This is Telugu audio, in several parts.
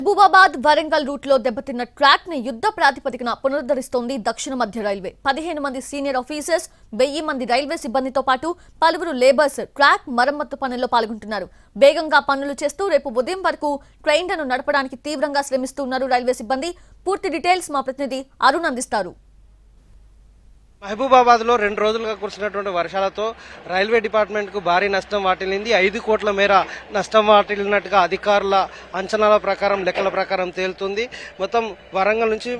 మహబూబాబాద్ వరంగల్ రూట్ లో దెబ్బతిన్న ట్రాక్ ని యుద్ధ ప్రాతిపదికన పునరుద్ధరిస్తోంది దక్షిణ మధ్య రైల్వే. 15 మంది సీనియర్ ఆఫీసర్స్, 1000 మంది రైల్వే సిబ్బందితో పాటు పలువురు లేబర్స్ ట్రాక్ మరమ్మత్తు పనుల్లో పాల్గొంటున్నారు. వేగంగా పనులు చేస్తూ రేపు ఉదయం వరకు ట్రైన్లను నడపడానికి తీవ్రంగా శ్రమిస్తున్నారు రైల్వే సిబ్బంది. పూర్తి డీటెయిల్స్ మా ప్రతినిధి అరుణ్ అందిస్తారు. మహబూబాబాద్ లో 2 రోజులుగా కురిసినటువంటి వర్షాలతో రైల్వే డిపార్ట్మెంట్ కు భారీ నష్టం వాటిల్లింది. 5 కోట్ల మేర నష్టం వాటిల్లినట్టుగా అధికారుల అంచనాల ప్రకారం, లెక్కల ప్రకారం తేలుతుంది. మొత్తం వరంగల్ నుంచి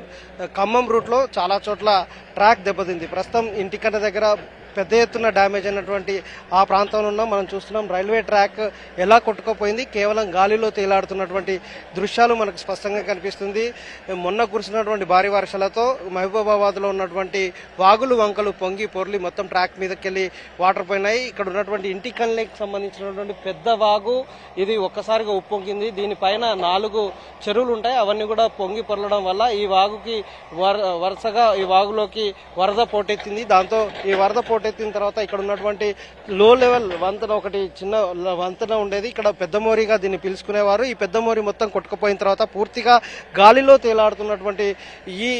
ఖమ్మం రూట్ లో చాలా చోట్ల ట్రాక్ దెబ్బతింది. ప్రస్తుతం ఇంటికన్న దగ్గర పెద్ద ఎత్తున డ్యామేజ్ అయినటువంటి ఆ ప్రాంతంలో ఉన్నాం. మనం చూస్తున్నాం రైల్వే ట్రాక్ ఎలా కొట్టుకుపోయింది. కేవలం గాలిలో తేలాడుతున్నటువంటి దృశ్యాలు మనకు స్పష్టంగా కనిపిస్తుంది. మొన్న కురిసినటువంటి భారీ వర్షాలతో మహబూబాబాద్ లో ఉన్నటువంటి వాగులు, వంకలు పొంగి పొర్లి మొత్తం ట్రాక్ మీదకి వెళ్ళి వాటర్ పోయినాయి. ఇక్కడ ఉన్నటువంటి ఇంటికల్లికి సంబంధించినటువంటి పెద్ద వాగు ఇది ఒక్కసారిగా ఉప్పొంగింది. దీనిపైన 4 చెరువులు ఉంటాయి. అవన్నీ కూడా పొంగి పొరలడం వల్ల ఈ వాగుకి వరుసగా ఈ వాగులోకి వరద పోటెత్తింది. దాంతో ఈ వరద ఎత్తిన తర్వాత ఇక్కడ ఉన్నటువంటి లో లెవెల్ వంతెన, ఒకటి చిన్న వంతెన ఉండేది. ఇక్కడ పెద్ద మోరిగా దీన్ని పిలుచుకునేవారు. ఈ పెద్ద మోరి మొత్తం కొట్టుకుపోయిన తర్వాత పూర్తిగా గాలిలో తేలాడుతున్నటువంటి ఈ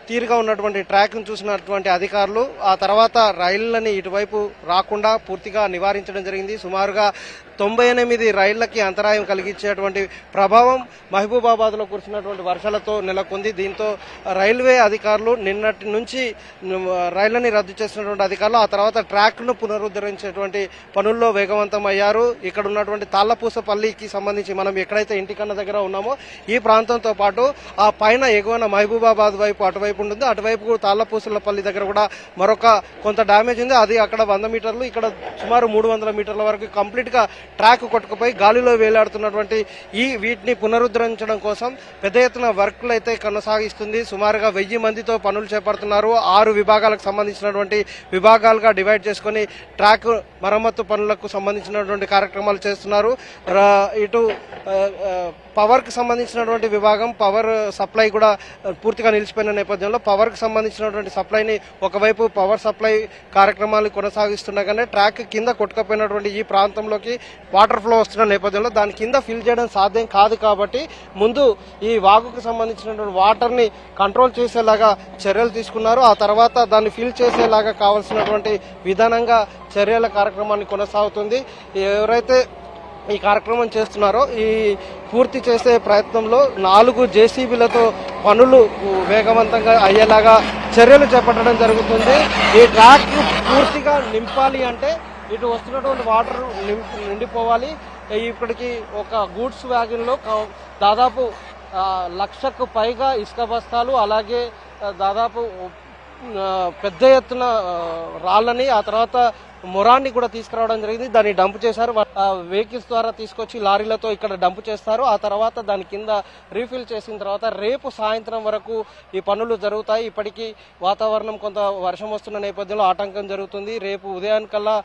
తీరుగా ఉన్నటువంటి ట్రాక్ ను చూసినటువంటి అధికారులు ఆ తర్వాత రైళ్లని ఇటువైపు రాకుండా పూర్తిగా నివారించడం జరిగింది. సుమారుగా 98 రైళ్లకి అంతరాయం కలిగించేటువంటి ప్రభావం మహబూబాబాద్ లో కురిసినటువంటి వర్షాలతో నెలకొంది. దీంతో రైల్వే అధికారులు నిన్నటి నుంచి రైళ్లని రద్దు చేసినటువంటి అధికారులు ఆ తర్వాత ట్రాక్ ను పునరుద్ధరించేటువంటి పనుల్లో వేగవంతం అయ్యారు. ఇక్కడ ఉన్నటువంటి తాళ్లపూసపల్లికి సంబంధించి మనం ఎక్కడైతే ఇంటికన్న దగ్గర ఉన్నామో ఈ ప్రాంతంతో పాటు ఆ పైన ఎగువన మహబూబాబాద్ వైపు అటువైపు ఉంటుంది. అటువైపు తాళ్లపూసలపల్లి దగ్గర కూడా మరొక కొంత డ్యామేజ్ ఉంది. అది అక్కడ 100 మీటర్లు, ఇక్కడ సుమారు 300 మీటర్ల వరకు కంప్లీట్ గా ట్రాక్ కొట్టుకుపోయి గాలిలో వేలాడుతున్నటువంటి వీటిని పునరుద్ధరించడం కోసం పెద్ద ఎత్తున వర్క్లు అయితే కొనసాగిస్తుంది. సుమారుగా 1000 మందితో పనులు చేపడుతున్నారు. 6 విభాగాలకు సంబంధించినటువంటి విభాగాలుగా డివైడ్ చేసుకుని ట్రాక్ మరమ్మతు పనులకు సంబంధించినటువంటి కార్యక్రమాలు చేస్తున్నారు. ఇటు పవర్ కి సంబంధించినటువంటి విభాగం, పవర్ సప్లై కూడా పూర్తిగా నిలిచిపోయిన నేపథ్యంలో పవర్ కి సంబంధించినటువంటి సప్లైని ఒకవైపు పవర్ సప్లై కార్యక్రమాలు కొనసాగిస్తుండగానే ట్రాక్ కింద కొట్టుకుపోయినటువంటి ఈ ప్రాంతంలోకి వాటర్ ఫ్లో వస్తున్న నేపథ్యంలో దాని కింద ఫిల్ చేయడం సాధ్యం కాదు. కాబట్టి ముందు ఈ వాగుకు సంబంధించినటువంటి వాటర్ ని కంట్రోల్ చేసేలాగా చర్యలు తీసుకున్నారు. ఆ తర్వాత దాన్ని ఫిల్ చేసేలాగా కావాల్సినటువంటి విధానంగా చర్యల కార్యక్రమాన్ని కొనసాగుతుంది. ఎవరైతే ఈ కార్యక్రమం చేస్తున్నారో ఈ పూర్తి చేసే ప్రయత్నంలో 4 జేసీబీలతో పనులు వేగవంతంగా అయ్యేలాగా చర్యలు చేపట్టడం జరుగుతుంది. ఈ ట్రాక్ పూర్తిగా నింపాలి అంటే ఇటు వస్తున్నటువంటి వాటర్ నిండిపోవాలి. ఇప్పటికి ఒక గూడ్స్ వ్యాగన్ లో దాదాపు 1,00,000కు పైగా ఇసుక బస్తాలు, అలాగే దాదాపు పెద్ద ఎత్తున రాళ్ళని, ఆ తర్వాత మొరాన్ని కూడా తీసుకురావడం జరిగింది. దాన్ని డంప్ చేశారు. వెహికల్స్ ద్వారా తీసుకొచ్చి లారీలతో ఇక్కడ డంప్ చేస్తారు. ఆ తర్వాత దాని కింద రీఫిల్ చేసిన తర్వాత రేపు సాయంత్రం వరకు ఈ పనులు జరుగుతాయి. ఇప్పటికీ వాతావరణం కొంత వర్షం వస్తున్న నేపథ్యంలో ఆటంకం జరుగుతుంది. రేపు ఉదయానికల్లా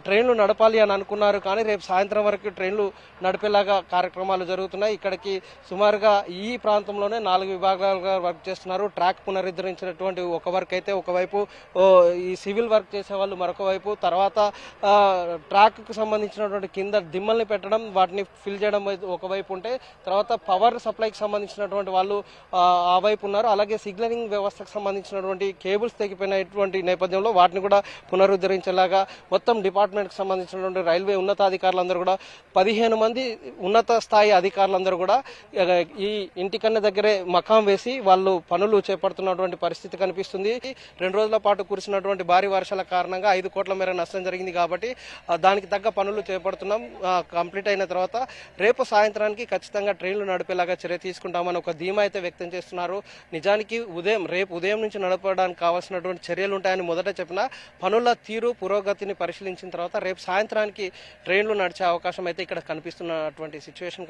ట్రైన్లు నడపాలి అని అనుకున్నారు, కానీ రేపు సాయంత్రం వరకు ట్రైన్లు నడిపేలాగా కార్యక్రమాలు జరుగుతున్నాయి. ఇక్కడికి సుమారుగా ఈ ప్రాంతంలోనే 4 విభాగాలుగా వర్క్ చేస్తున్నారు. ట్రాక్ పునరుద్ధరించినటువంటి ఒక వర్క్ అయితే ఒకవైపు, ఈ సివిల్ వర్క్ చేసే వాళ్ళు మరొక వైపు, తర్వాత ట్రాక్ కు సంబంధించినటువంటి కింద దిమ్మల్ని పెట్టడం, వాటిని ఫిల్ చేయడం ఒకవైపు ఉంటే, తర్వాత పవర్ సప్లైకి సంబంధించినటువంటి వాళ్ళు ఆ వైపు ఉన్నారు. అలాగే సిగ్నలింగ్ వ్యవస్థకు సంబంధించినటువంటి కేబుల్స్ తెగిపోయినటువంటి నేపథ్యంలో వాటిని కూడా పునరుద్ధరించేలాగా మొత్తం డిపార్ట్మెంట్ కి సంబంధించినటువంటి రైల్వే ఉన్నతాధికారులందరూ కూడా 15 మంది ఉన్నత స్థాయి అధికారులందరూ కూడా ఈ ఇంటికన్న దగ్గరే మకాం వేసి వాళ్ళు పనులు చేపడుతున్నటువంటి పరిస్థితి కనిపిస్తుంది. 2 రోజుల పాటు కురిసినటువంటి భారీ వర్షాల కారణంగా 5 కోట్ల మేర నష్టం జరిగింది. కాబట్టి దానికి తగ్గ పనులు చేపడుతున్నాం. కంప్లీట్ అయిన తర్వాత రేపు సాయంత్రానికి ఖచ్చితంగా ట్రైన్లు నడిపేలాగా చర్య తీసుకుంటామని ఒక ధీమా అయితే వ్యక్తం చేస్తున్నారు. నిజానికి రేపు ఉదయం నుంచి నడపడానికి కావాల్సినటువంటి చర్యలు ఉంటాయని మొదట చెప్పిన పనుల తీరు, పురోగతిని పరిశీలించిన తర్వాత రేపు సాయంత్రానికి ట్రైన్లు నడిచే అవకాశం అయితే ఇక్కడ కనిపిస్తున్నటువంటి సిచ్యువేషన్